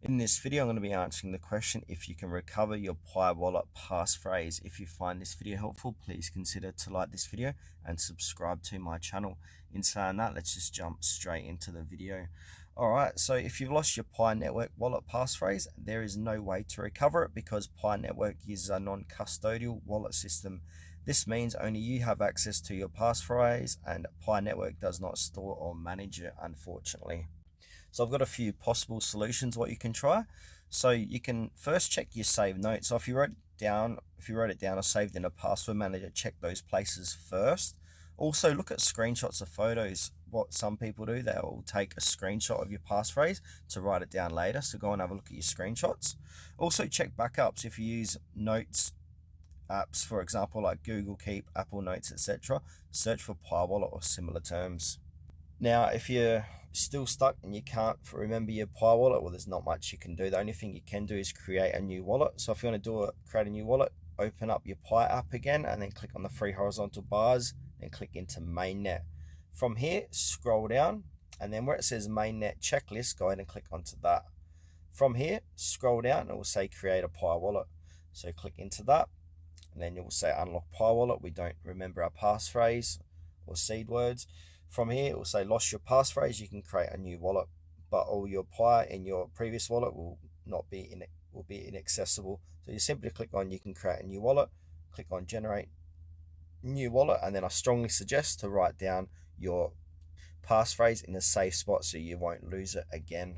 In this video, I'm going to be answering the question if you can recover your Pi Wallet passphrase. If you find this video helpful, please consider to like this video and subscribe to my channel. In saying that, let's just jump straight into the video. Alright, so if you've lost your Pi Network wallet passphrase, there is no way to recover it because Pi Network uses a non-custodial wallet system. This means only you have access to your passphrase and Pi Network does not store or manage it, unfortunately. So I've got a few possible solutions what you can try. So you can first check your saved notes. So if you wrote it down or saved in a password manager, check those places first. Also look at screenshots of photos. What some people do, they'll take a screenshot of your passphrase to write it down later. So go and have a look at your screenshots. Also check backups if you use notes apps, for example, like Google Keep, Apple Notes, etc. Search for Pi Wallet or similar terms. Now, if you're still stuck and you can't remember your Pi wallet, well, there's not much you can do. The only thing you can do is create a new wallet. So if you want to create a new wallet, open up your Pi app again and then click on the three horizontal bars and click into mainnet. From here, scroll down and then where it says mainnet checklist, go ahead and click onto that. From here, scroll down and it will say create a Pi wallet. So click into that and then it will say unlock Pi wallet. We don't remember our passphrase or seed words. From here, it will say lost your passphrase. You can create a new wallet, but all your Pi in your previous wallet will be inaccessible. So you simply click on you can create a new wallet, click on generate new wallet, and then I strongly suggest to write down your passphrase in a safe spot so you won't lose it again.